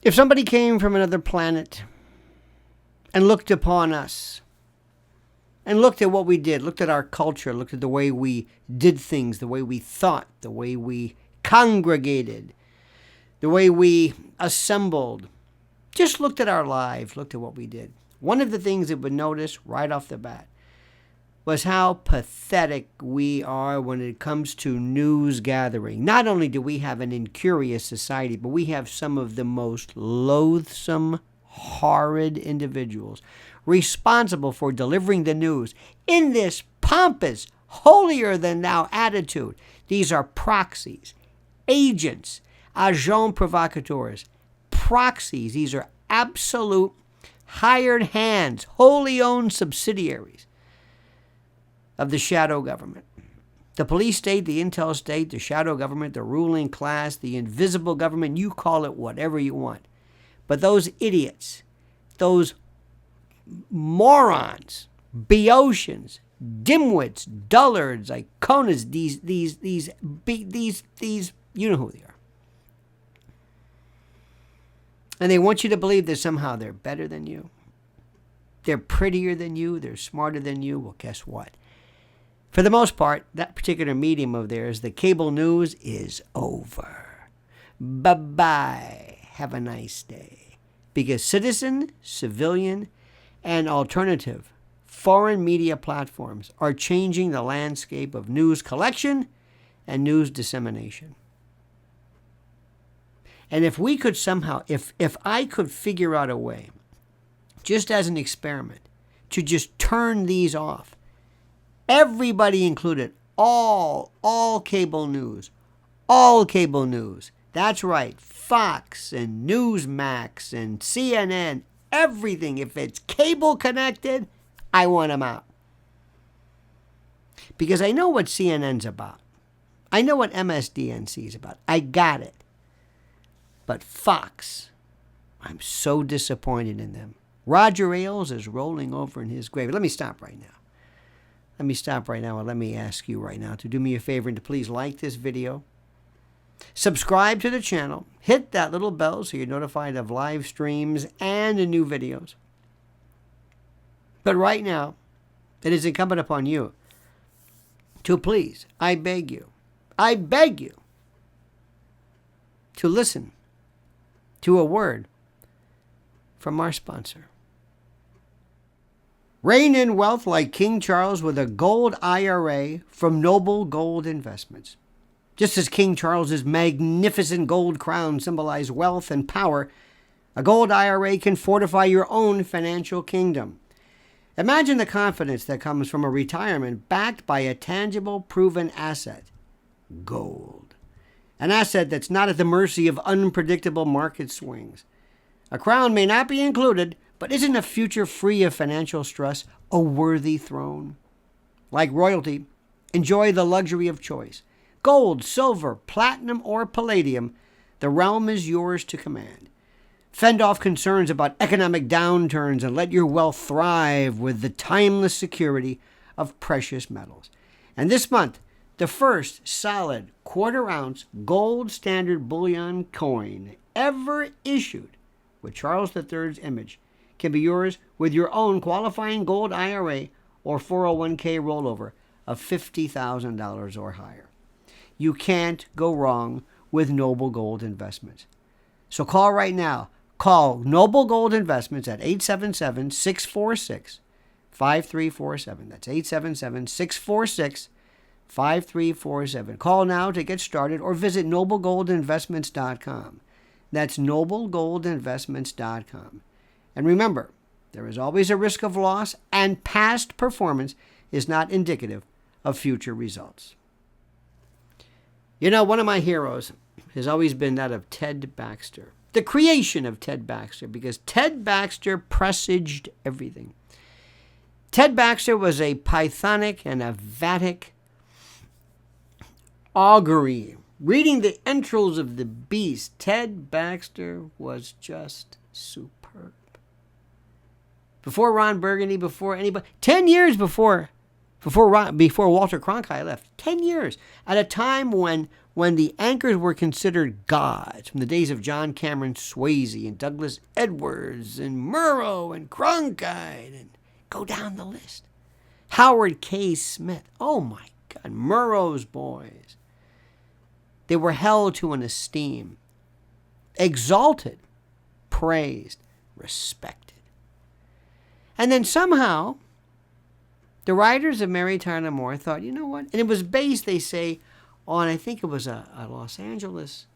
If somebody came from another planet and looked upon us and looked at what we did, looked at our culture, looked at the way we did things, the way we thought, the way we congregated, the way we assembled, just looked at our lives, looked at what we did, one of the things it would notice right off the bat was how pathetic we are when it comes to news gathering. Not only do we have an incurious society, but we have some of the most loathsome, horrid individuals responsible for delivering the news in this pompous, holier-than-thou attitude. These are proxies, agents, agents provocateurs, proxies. These are absolute hired hands, wholly owned subsidiaries of the shadow government. The police state, the intel state, the shadow government, the ruling class, the invisible government, you call it whatever you want. But those idiots, those morons, Boeotians, dimwits, dullards, iconas, these, you know who they are. And they want you to believe that somehow they're better than you. They're prettier than you. They're smarter than you. Well, guess what? For the most part, that particular medium of theirs, the cable news, is over. Bye-bye. Have a nice day. Because citizen, civilian, and alternative foreign media platforms are changing the landscape of news collection and news dissemination. And if we could somehow, if I could figure out a way, just as an experiment, to just turn these off, everybody included, all cable news, that's right, Fox and Newsmax and CNN, everything, if it's cable connected, I want them out. Because I know what CNN's about. I know what MSDNC is about. I got it. But Fox, I'm so disappointed in them. Roger Ailes is rolling over in his grave. Let me stop right now. And let me ask you right now to do me a favor and to please like this video. Subscribe to the channel. Hit that little bell so you're notified of live streams and the new videos. But right now, it is incumbent upon you to please, I beg you to listen to a word from our sponsor. Reign in wealth like King Charles with a gold IRA from Noble Gold Investments. Just as King Charles's magnificent gold crown symbolized wealth and power, a gold IRA can fortify your own financial kingdom. Imagine the confidence that comes from a retirement backed by a tangible, proven asset, gold. An asset that's not at the mercy of unpredictable market swings. A crown may not be included, but isn't a future free of financial stress a worthy throne? Like royalty, enjoy the luxury of choice. Gold, silver, platinum, or palladium, the realm is yours to command. Fend off concerns about economic downturns and let your wealth thrive with the timeless security of precious metals. And this month, the first solid quarter-ounce gold standard bullion coin ever issued with Charles III's image can be yours with your own qualifying gold IRA or 401k rollover of $50,000 or higher. You can't go wrong with Noble Gold Investments. So call right now. Call Noble Gold Investments at 877-646-5347. That's 877-646-5347. Call now to get started or visit noblegoldinvestments.com. That's noblegoldinvestments.com. And remember, there is always a risk of loss, and past performance is not indicative of future results. You know, one of my heroes has always been that of Ted Baxter. The creation of Ted Baxter, because Ted Baxter presaged everything. Ted Baxter was a Pythonic and a Vatic augury. Reading the entrails of the beast, Ted Baxter was just superb. Before Ron Burgundy, before anybody, 10 years before before Walter Cronkite left. 10 years. At a time when the anchors were considered gods, from the days of John Cameron Swayze and Douglas Edwards and Murrow and Cronkite, and go down the list. Howard K. Smith. Oh my God, Murrow's boys. They were held to an esteem, exalted, praised, respected. And then somehow, the writers of Mary Tyler Moore thought, you know what? And it was based, they say, on, I think it was a Los Angeles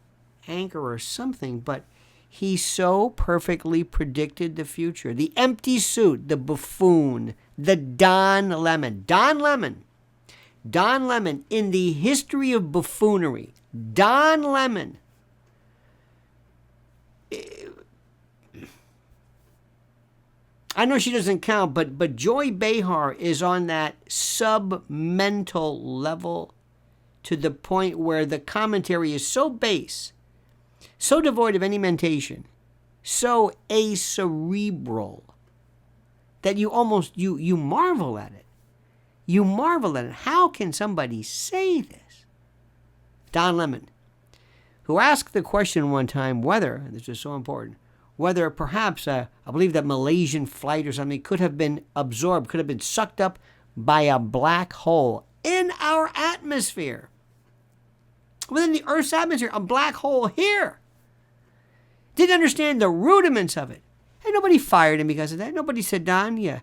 anchor or something, but he so perfectly predicted the future. The empty suit, the buffoon, the Don Lemon. Don Lemon, in the history of buffoonery, Don Lemon. I know she doesn't count, but Joy Behar is on that sub-mental level to the point where the commentary is so base, so devoid of any mentation, so acerebral, that you almost, you marvel at it. You marvel at it. How can somebody say this? Don Lemon, who asked the question one time whether, and this is so important, whether perhaps, I believe that Malaysian flight or something could have been absorbed, could have been sucked up by a black hole in our atmosphere. Within the Earth's atmosphere, a black hole here. Didn't understand the rudiments of it. And nobody fired him because of that. Nobody said, Don, yeah,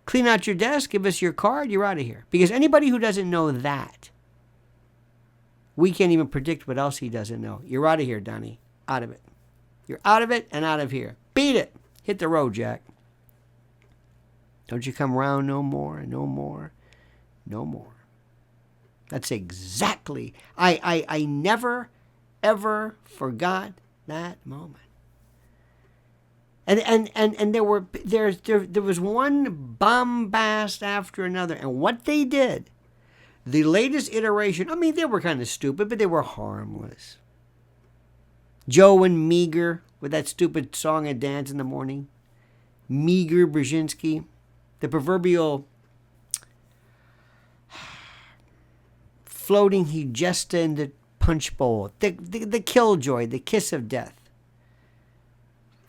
clean out your desk, give us your card, you're out of here. Because anybody who doesn't know that, we can't even predict what else he doesn't know. You're out of here, Donnie. Out of it. You're out of it and out of here. Beat it. Hit the road, Jack. Don't you come round no more, no more, no more. That's exactly. I never, ever forgot that moment. And there was one bombast after another. And what they did, the latest iteration, I mean, they were kind of stupid, but they were harmless. Joe and Meager with that stupid song and dance in the morning. Meager Brzezinski, the proverbial floating hegesta in the punch bowl, the killjoy, the kiss of death.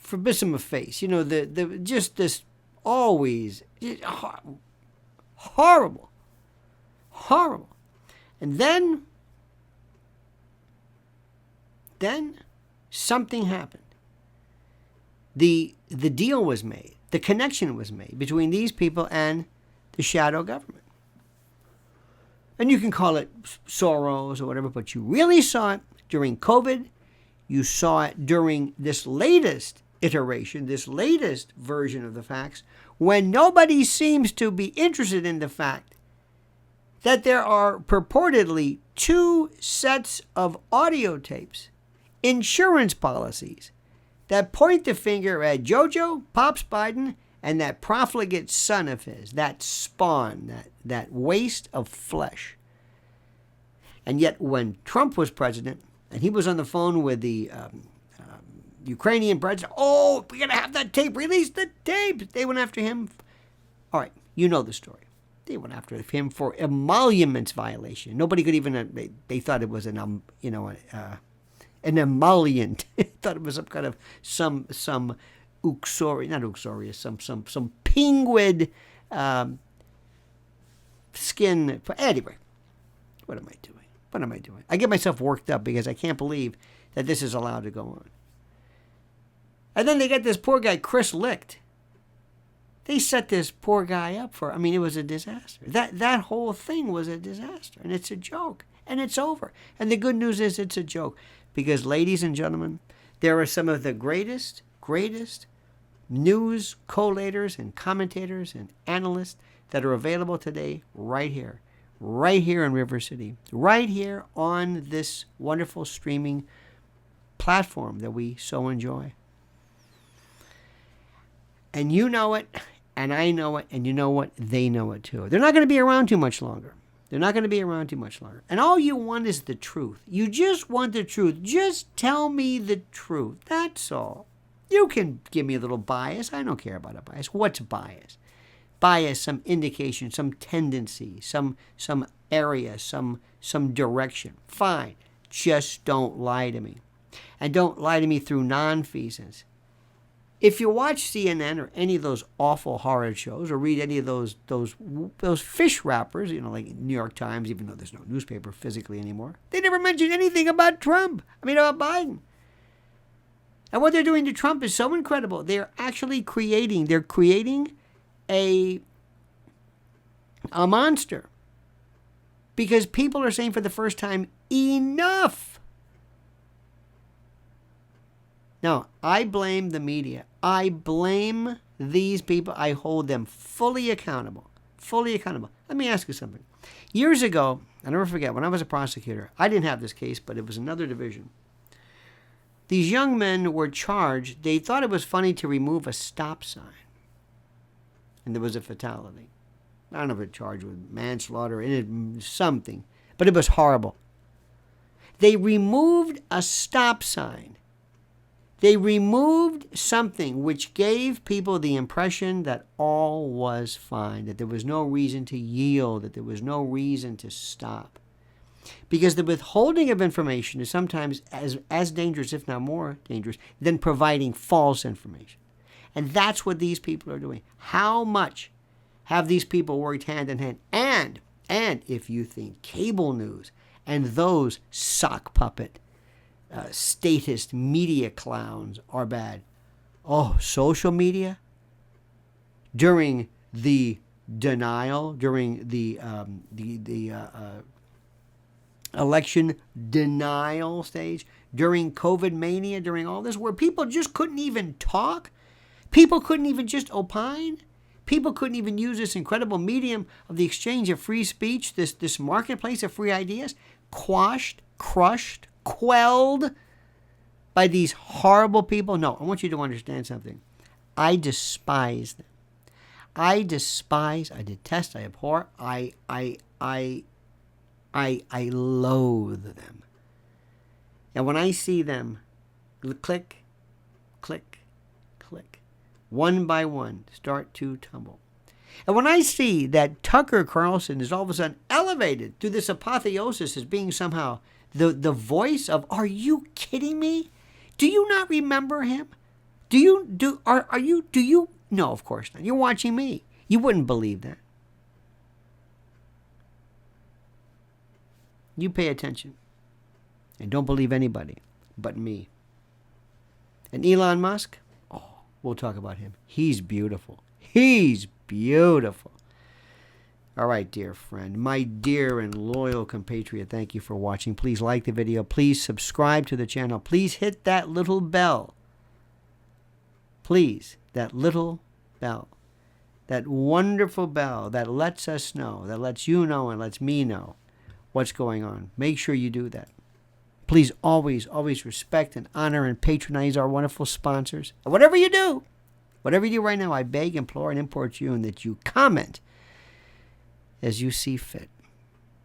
Frabissima face, you know, the just this always horrible. And then something happened. The deal was made. The connection was made between these people and the shadow government. And you can call it Soros or whatever, but you really saw it during COVID. You saw it during this latest iteration, this latest version of the facts, when nobody seems to be interested in the fact that there are purportedly 2 sets of audio tapes, insurance policies, that point the finger at Jojo, Pops Biden, and that profligate son of his, that spawn, that waste of flesh. And yet when Trump was president, and he was on the phone with the Ukrainian president, oh, we got to have that tape, release the tape. They went after him. All right, you know the story. They went after him for emoluments violation. Nobody could even, they thought it was an emollient. They thought it was some kind of, some uxorious, some penguin skin. Anyway, what am I doing? I get myself worked up because I can't believe that this is allowed to go on. And then they get this poor guy, Chris Licht. They set this poor guy up for, I mean, it was a disaster. That whole thing was a disaster, and it's a joke, and it's over. And the good news is it's a joke because, ladies and gentlemen, there are some of the greatest news collators and commentators and analysts that are available today right here in River City, right here on this wonderful streaming platform that we so enjoy. And you know it, and I know it, and you know what? They know it too. They're not going to be around too much longer. And all you want is the truth. You just want the truth. Just tell me the truth. That's all. You can give me a little bias. I don't care about a bias. What's bias? bias, some indication, some tendency, some area, some direction. Fine. Just don't lie to me. And don't lie to me through nonfeasance. If you watch CNN or any of those awful horror shows, or read any of those fish wrappers, like New York Times, even though there's no newspaper physically anymore, they never mention anything about Trump. About Biden. And what they're doing to Trump is so incredible. They're actually creating a monster. Because people are saying for the first time, enough. Now, I blame the media. I blame these people. I hold them fully accountable. Fully accountable. Let me ask you something. Years ago, I'll never forget, when I was a prosecutor, I didn't have this case, but it was another division. These young men were charged. They thought it was funny to remove a stop sign. And there was a fatality. I don't know if it charged with manslaughter and something, but it was horrible. They removed a stop sign. They removed something which gave people the impression that all was fine, that there was no reason to yield, that there was no reason to stop. Because the withholding of information is sometimes as dangerous, if not more dangerous, than providing false information. And that's what these people are doing. How much have these people worked hand in hand? And if you think cable news and those sock puppet statist media clowns are bad. Oh, social media? During the denial, during the election denial stage, during COVID mania, during all this, where people just couldn't even talk, people couldn't even just opine, people couldn't even use this incredible medium of the exchange of free speech, this marketplace of free ideas, quashed, crushed, quelled by these horrible people. No, I want you to understand something. I despise them. I detest, I abhor, I loathe them. And when I see them click, click, click, one by one start to tumble. And when I see that Tucker Carlson is all of a sudden elevated to this apotheosis as being somehow the voice of, are you kidding me? Do you not remember him? No, of course not. You're watching me. You wouldn't believe that. You pay attention. And don't believe anybody but me. And Elon Musk? Oh, we'll talk about him. He's beautiful. He's beautiful. All right, dear friend, my dear and loyal compatriot, thank you for watching. Please like the video. Please subscribe to the channel. Please hit that little bell. Please, that little bell. That wonderful bell that lets us know, that lets you know and lets me know what's going on. Make sure you do that. Please always, always respect and honor and patronize our wonderful sponsors. And whatever you do right now, I beg, implore, and import you, and that you comment as you see fit.